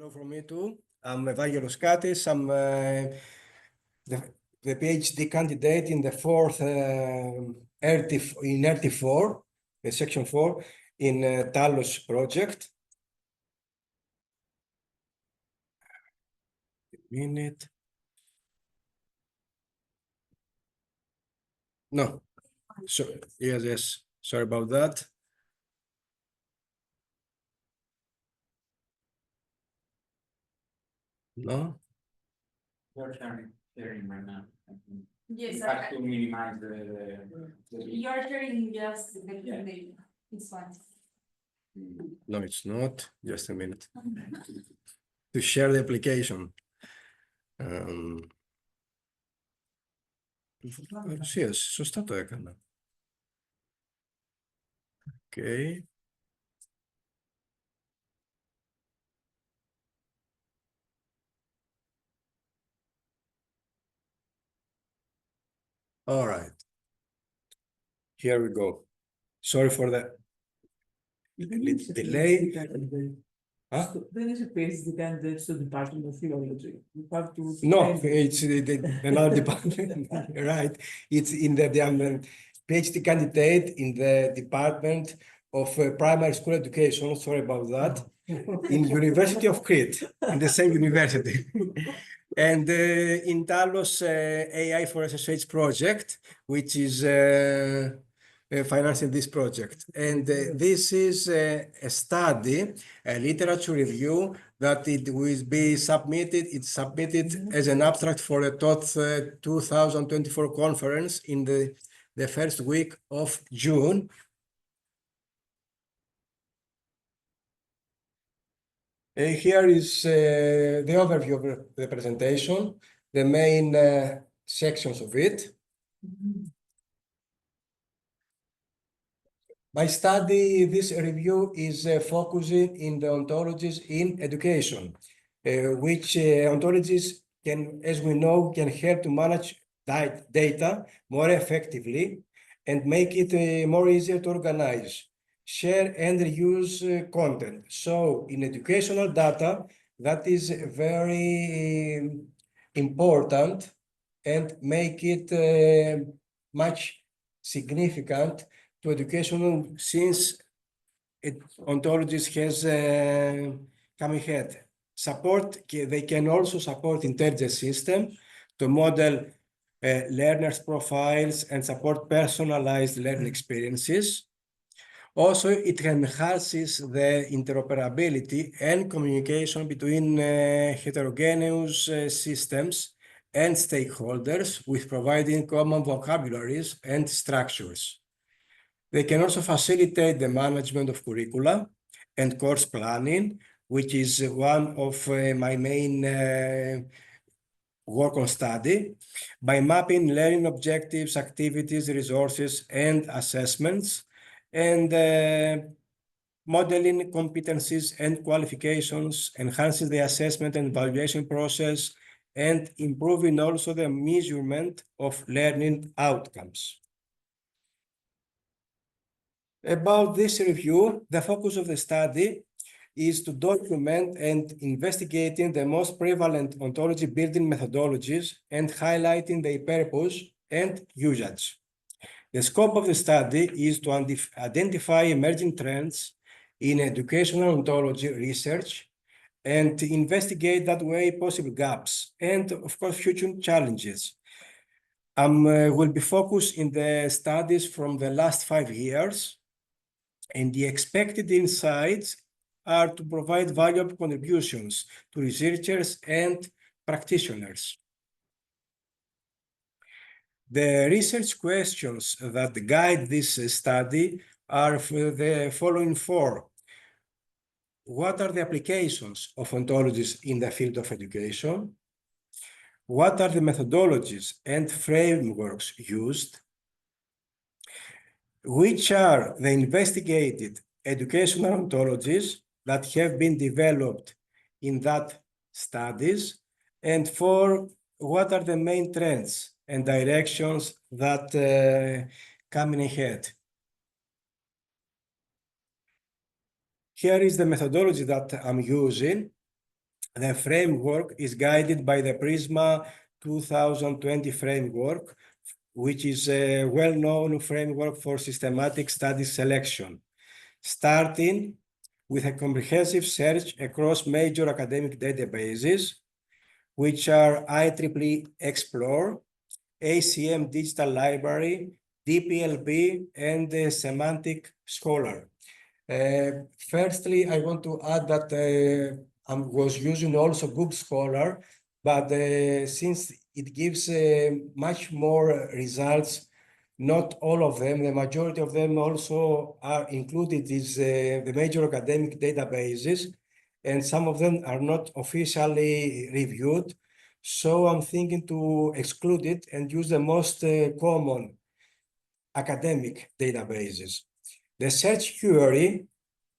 Hello from me too. I'm Evangelos Katis. I'm the PhD candidate in the fourth RT4, section 4 in TALOS project. Minute. No. So yes. Sorry about that. No. You're sharing right now. Yes, You have to minimize the you're sharing just the it's fine. No, it's not. Just a minute. To share the application. Yes, σωστά το έκανα. Okay. All right. Here we go. Sorry for the little delay. Huh? Then is a PhD candidate to the Department of Theology. You have to. No, it's another department. Right. It's in the PhD candidate in the Department of Primary School Education. Sorry about that. In University of Crete, in the same university. And in TALOS AI for SSH project, which is financing this project. And this is a study, a literature review that it will be submitted. It's submitted as an abstract for the TOTH 2024 conference in the first week of June. Here is the overview of the presentation, the main sections of it. My study, this review is focusing in the ontologies in education, which ontologies can, as we know, can help to manage data more effectively and make it more easier to organize, share and reuse content. So in educational data, that is very important and make it much significant to education since ontologies has come ahead. They can also support intelligence system to model learners' profiles and support personalized learning experiences. Also, it enhances the interoperability and communication between heterogeneous systems and stakeholders with providing common vocabularies and structures. They can also facilitate the management of curricula and course planning, which is one of my main work on study, by mapping learning objectives, activities, resources, and assessments, and modeling competencies and qualifications, enhancing the assessment and evaluation process, and improving also the measurement of learning outcomes. About this review, the focus of the study is to document and investigating the most prevalent ontology building methodologies and highlighting their purpose and usage. The scope of the study is to identify emerging trends in educational ontology research and investigate that way possible gaps and, of course, future challenges. Will be focused in the studies from the last 5 years, and the expected insights are to provide valuable contributions to researchers and practitioners. The research questions that guide this study are the following 4. What are the applications of ontologies in the field of education? What are the methodologies and frameworks used? Which are the investigated educational ontologies that have been developed in that studies? And 4, what are the main trends and directions that coming ahead? Here is the methodology that I'm using. The framework is guided by the PRISMA 2020 framework, which is a well-known framework for systematic study selection, starting with a comprehensive search across major academic databases, which are IEEE Explore, ACM Digital Library, DPLB, and the Semantic Scholar. Firstly, I want to add that I was using also Google Scholar, but since it gives much more results, not all of them, the majority of them also are included in the major academic databases, and some of them are not officially reviewed. So I'm thinking to exclude it and use the most common academic databases. The search query,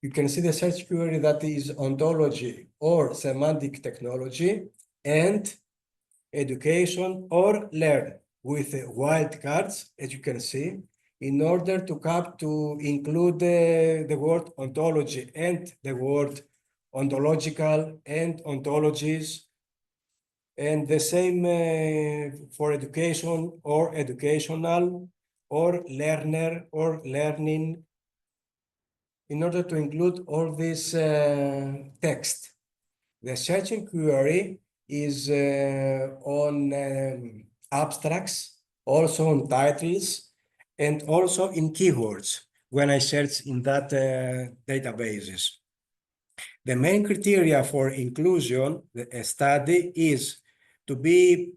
you can see the search query that is ontology or semantic technology and education or learn with wildcards, as you can see, in order to include the word ontology and the word ontological and ontologies, and the same for education or educational or learner or learning, in order to include all this text. The searching query is on abstracts, also on titles, and also in keywords when I search in that databases. The main criteria for inclusion, a study, is to be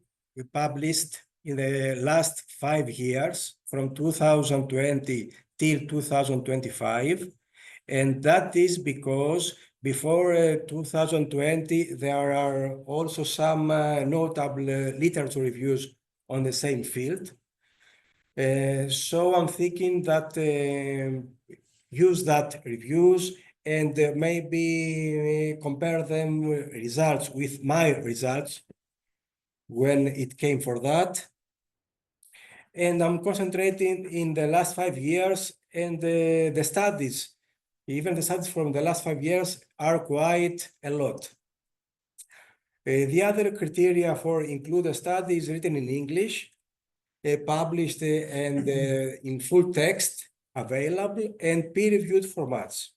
published in the last 5 years, from 2020 till 2025. And that is because before 2020, there are also some notable literature reviews on the same field. So I'm thinking that use that reviews and maybe compare them results with my results when it came for that. And I'm concentrating in the last 5 years, and the studies, even the studies from the last 5 years, are quite a lot. The other criteria for include a study is written in English, published and in full text, available, and peer-reviewed formats.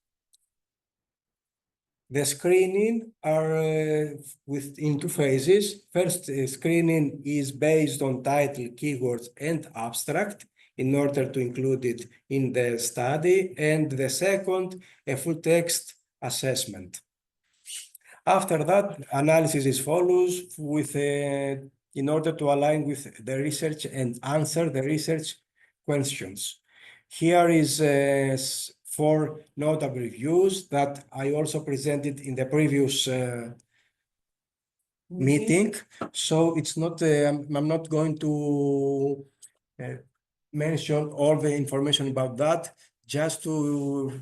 The screening are in 2 phases. First, screening is based on title, keywords, and abstract in order to include it in the study. And the second, a full text assessment. After that, analysis is follows with in order to align with the research and answer the research questions. Here is 4 notable reviews that I also presented in the previous meeting. So it's not, I'm not going to mention all the information about that, just to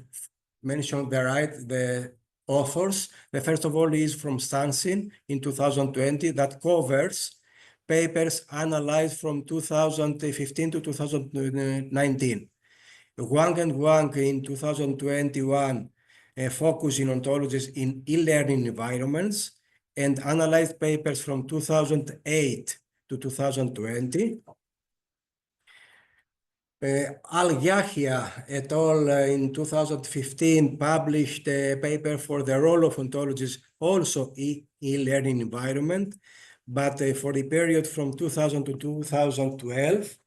mention the authors. The first of all is from Stansin in 2020 that covers papers analyzed from 2015 to 2019. Wang and Wang in 2021 focusing on ontologies in e-learning environments and analyzed papers from 2008 to 2020. Al-Yahya et al. In 2015 published a paper for the role of ontologies also in e-learning environment, but for the period from 2000 to 2012.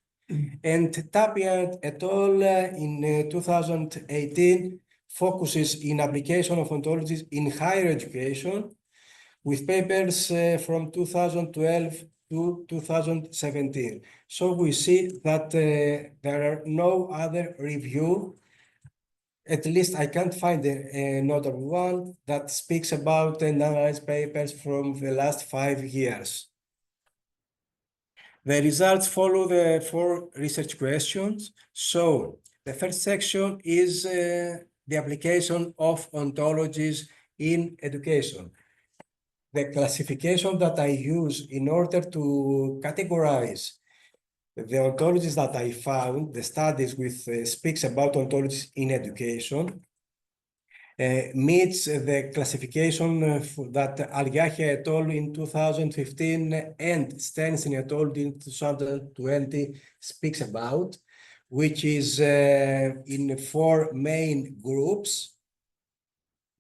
And Tapia et al. In 2018 focuses in application of ontologies in higher education with papers from 2012 to 2017. So we see that there are no other review, at least I can't find another one that speaks about analyzed papers from the last 5 years. The results follow the 4 research questions. So the first section is the application of ontologies in education. The classification that I use in order to categorize the ontologies that I found, the studies with speaks about ontologies in education, meets the classification that Al-Yahya et al. In 2015 and Stenson et al. In 2020 speaks about, which is in 4 main groups,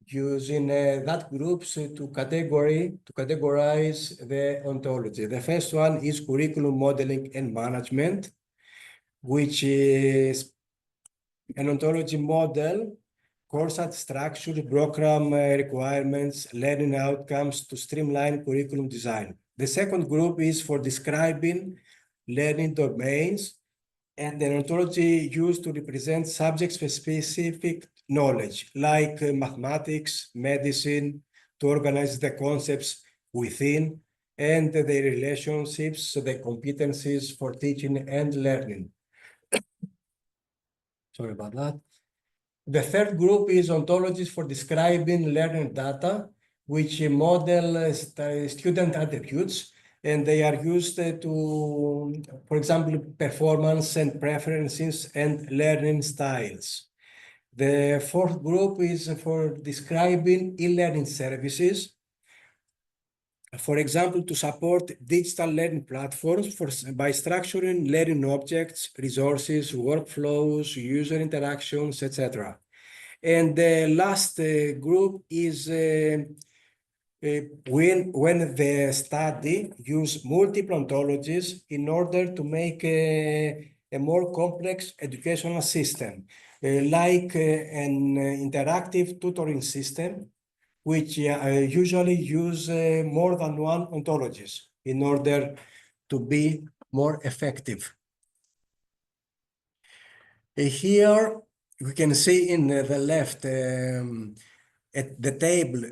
using that groups to categorize the ontology. The first one is curriculum modeling and management, which is an ontology model, course structure, program requirements, learning outcomes to streamline curriculum design. The second group is for describing learning domains and an ontology used to represent subject-specific knowledge, like mathematics, medicine, to organize the concepts within and the relationships, the competencies for teaching and learning. Sorry about that. The third group is ontologies for describing learning data, which model student attributes, and they are used to, for example, performance and preferences and learning styles. The fourth group is for describing e-learning services, for example, to support digital learning platforms by structuring learning objects, resources, workflows, user interactions, etc. And the last group is when the study use multiple ontologies in order to make a more complex educational system, like an interactive tutoring system, which usually use more than one ontologies in order to be more effective. Here we can see in the left at the table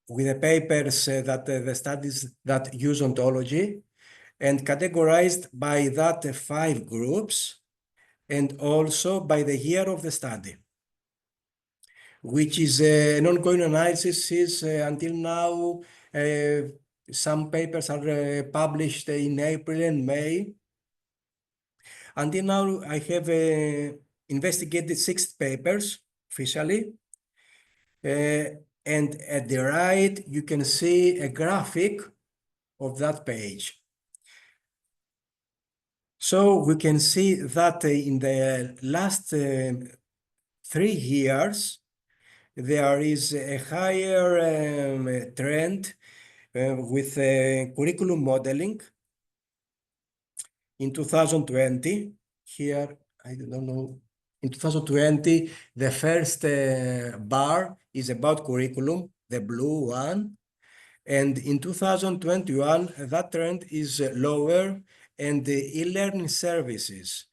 with the papers that the studies that use ontology, and categorized by that 5 groups, and also by the year of the study, which is an ongoing analysis. Is until now, some papers are published in April and May. Until now, I have investigated 6 papers officially. And at the right, you can see a graphic of that page. So we can see that in the last 3 years, there is a higher trend with curriculum modeling. In 2020, here, I don't know, in 2020, the first bar is about curriculum, the blue one. And in 2021, that trend is lower, and the e-learning services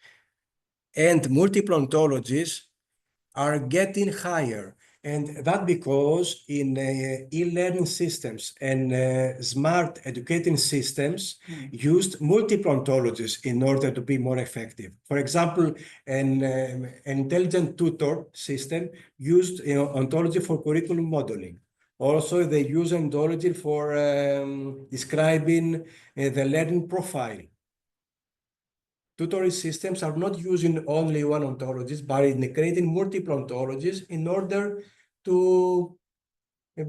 and multiple ontologies are getting higher. And that because in e-learning systems and smart educating systems used multiple ontologies in order to be more effective. For example, an intelligent tutor system used ontology for curriculum modeling. Also, they use ontology for describing the learning profile. Tutoring systems are not using only one ontologist, but integrating multiple ontologies in order to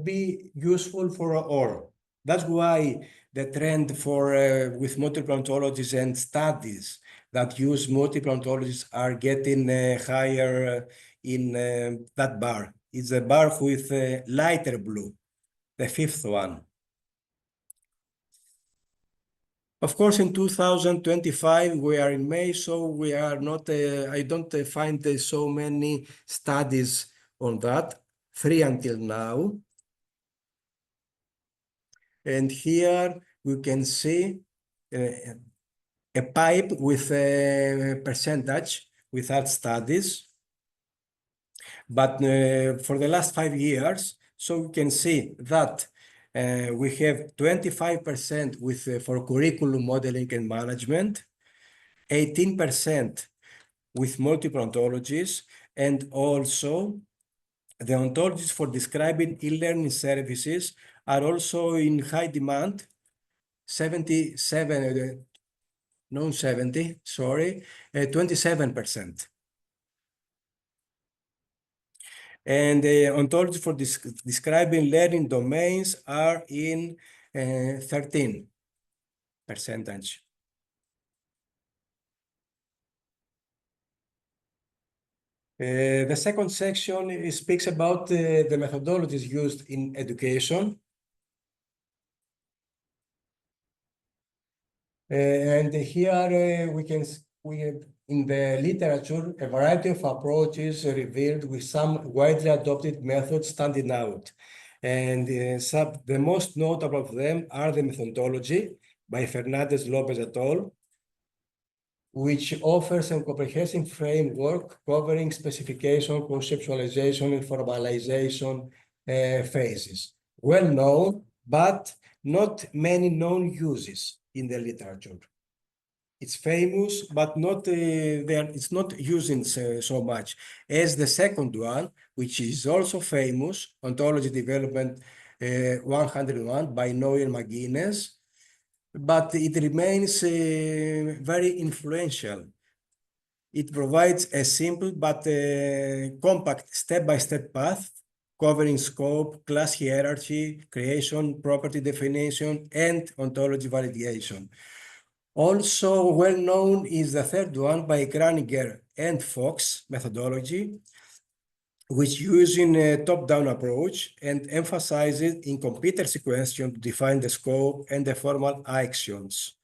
be useful for all. That's why the trend for with multiple ontologies and studies that use multiple ontologies are getting higher in that bar. It's a bar with lighter blue, the 5th one. Of course, in 2025, we are in May, so we are not, I don't find so many studies on that, 3 until now. And here we can see a pipe with a percentage without studies. But for the last 5 years, so we can see that we have 25% with for curriculum modeling and management, 18% with multiple ontologies, and also the ontologies for describing e-learning services are also in high demand, 27%. And the ontology for describing learning domains are in 13%. The second section speaks about the methodologies used in education. And here we have in the literature a variety of approaches revealed with some widely adopted methods standing out. And the most notable of them are the methodology by Fernandez Lopez et al., which offers a comprehensive framework covering specification, conceptualization, and formalization phases. Well known, but not many known uses in the literature. It's famous, but it's not used so much as the second one, which is also famous, Ontology Development 101 by Noe and McGuinness, but it remains very influential. It provides a simple but compact step-by-step path covering scope, class hierarchy, creation, property definition, and ontology validation. Also well known is the third one by Graninger and Fox methodology, which using a top-down approach and emphasizes incompetency question to define the scope and the formal actions.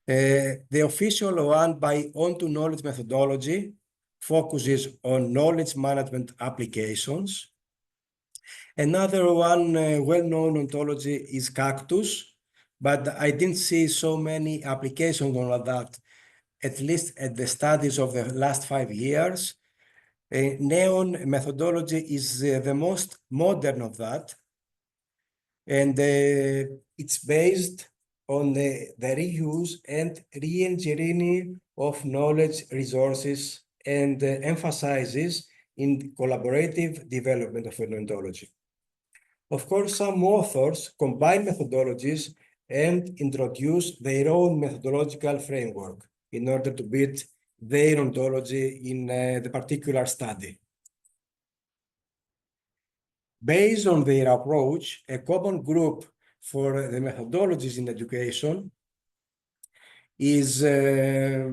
The official one by on-to-knowledge methodology focuses on knowledge management applications. Another one well-known ontology is Cactus, but I didn't see so many applications on that, at least at the studies of the last 5 years. Neon methodology is the most modern of that, and it's based on the reuse and re-engineering of knowledge resources and emphasizes in collaborative development of an ontology. Of course, some authors combine methodologies and introduce their own methodological framework in order to build their ontology in the particular study. Based on their approach, a common group for the methodologies in education is the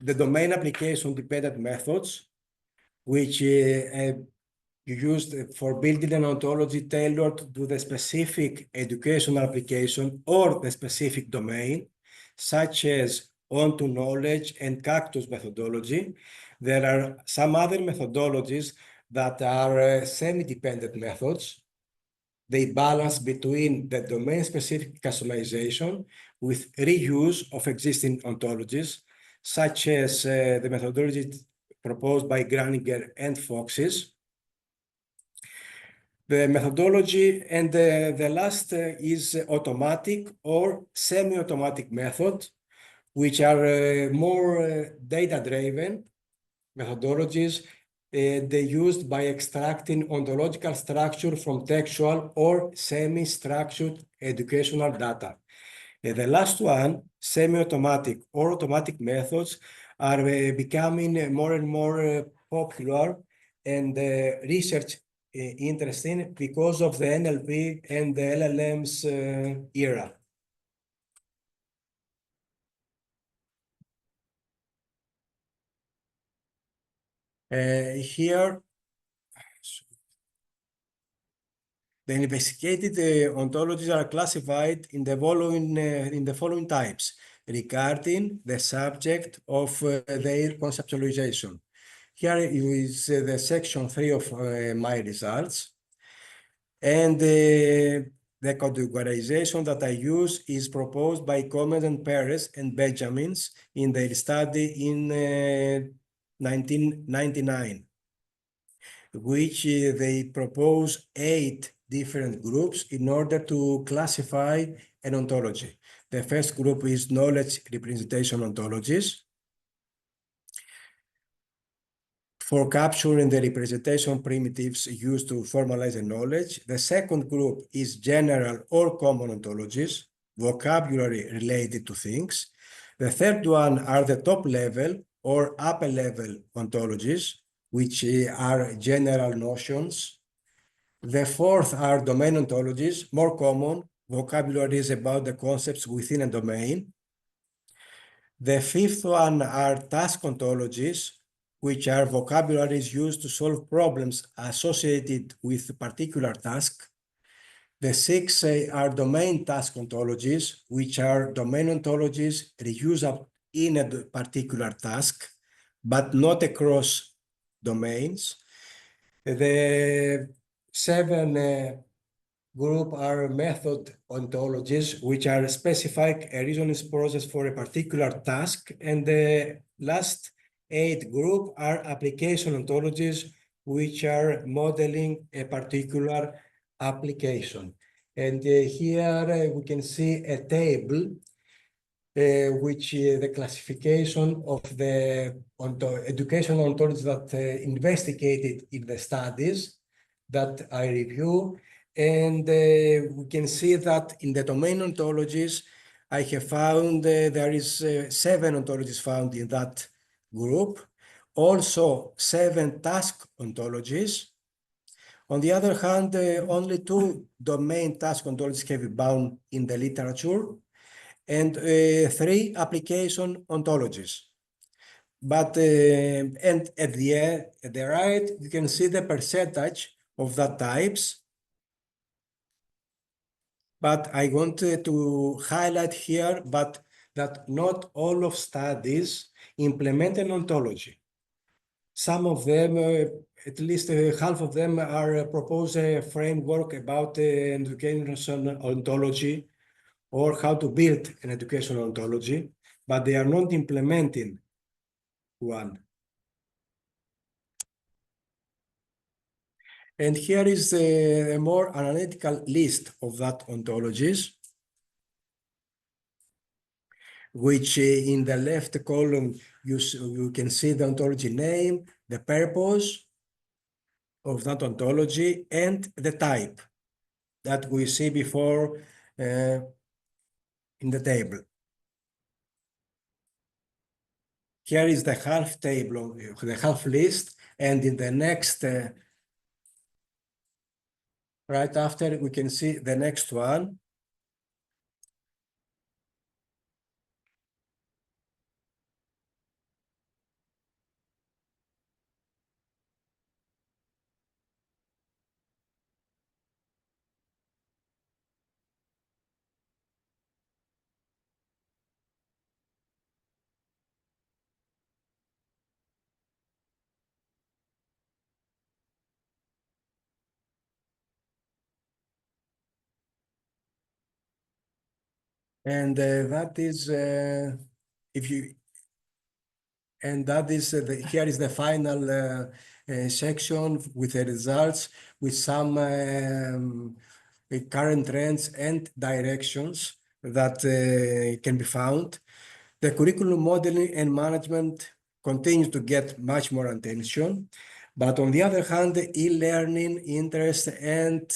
domain application dependent methods, which used for building an ontology tailored to the specific educational application or the specific domain, such as on-to-knowledge and Cactus methodology. There are some other methodologies that are semi-dependent methods. They balance between the domain-specific customization with reuse of existing ontologies, such as the methodology proposed by Graninger and Foxes. The methodology, and the last is automatic or semi-automatic method, which are more data-driven methodologies. They used by extracting ontological structure from textual or semi-structured educational data. The last one, semi-automatic or automatic methods, are becoming more and more popular and research interesting because of the NLP and the LLM's era. Here, the investigated ontologies are classified in the following types regarding the subject of their conceptualization. Here is the section 3 of my results. And the categorization that I use is proposed by Gomez and Perez and Benjamins in their study in 1999, which they propose 8 different groups in order to classify an ontology. The first group is knowledge representation ontologies, for capturing the representation primitives used to formalize a knowledge. The second group is general or common ontologies, vocabulary related to things. The third one are the top level or upper level ontologies, which are general notions. The fourth are domain ontologies, more common vocabularies about the concepts within a domain. The fifth one are task ontologies, which are vocabularies used to solve problems associated with a particular task. The sixth are domain task ontologies, which are domain ontologies reused in a particular task, but not across domains. The seven group are method ontologies, which are specific a reasoning process for a particular task. And the last 8 group are application ontologies, which are modeling a particular application. And here we can see a table which the classification of the educational ontologies that investigated in the studies that I review. And we can see that in the domain ontologies, I have found there is 7 ontologies found in that group. Also 7 task ontologies. On the other hand, only 2 domain task ontologies have been found in the literature, and 3 application ontologies. But and at the right, you can see the percentage of the types. But I wanted to highlight here that not all of studies implement an ontology. Some of them, at least half of them, are propose a framework about an educational ontology or how to build an educational ontology, but they are not implementing one. And here is a more analytical list of that ontologies, which in the left column, you can see the ontology name, the purpose of that ontology, and the type that we see before in the table. Here is the half table, the half list, and in the next, right after, we can see the next one. And that is, if you, and that is, here is the final section with the results, with some current trends and directions that can be found. The curriculum modeling and management continues to get much more attention. But on the other hand, e-learning, interest, and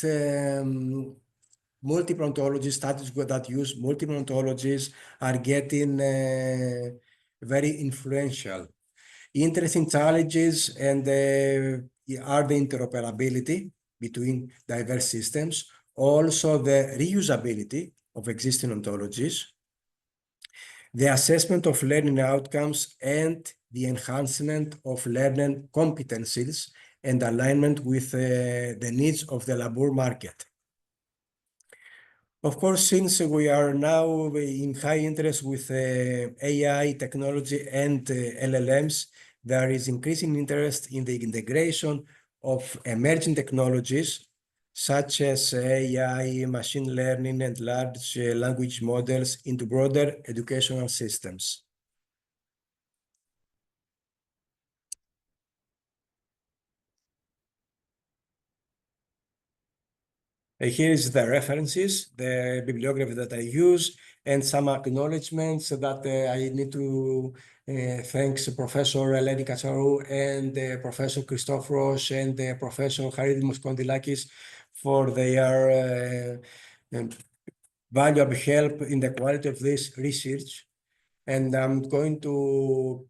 multiple ontologies, studies that use multiple ontologies are getting very influential. Interesting challenges and are the interoperability between diverse systems, also the reusability of existing ontologies, the assessment of learning outcomes, and the enhancement of learning competencies and alignment with the needs of the labor market. Of course, since we are now in high interest with AI technology and LLMs, there is increasing interest in the integration of emerging technologies such as AI, machine learning, and large language models into broader educational systems. Here is the references, the bibliography that I use, and some acknowledgements that I need to thank Professor Eleni Katsarou and Professor Christopheros and Professor Haridimos Kondilakis for their valuable help in the quality of this research. And I'm going to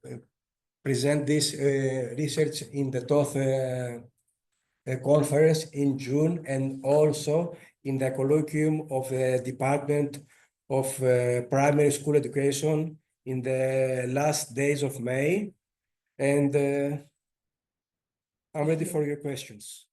present this research in the TOF conference in June, and also in the colloquium of the Department of Primary School Education in the last days of May. And I'm ready for your questions.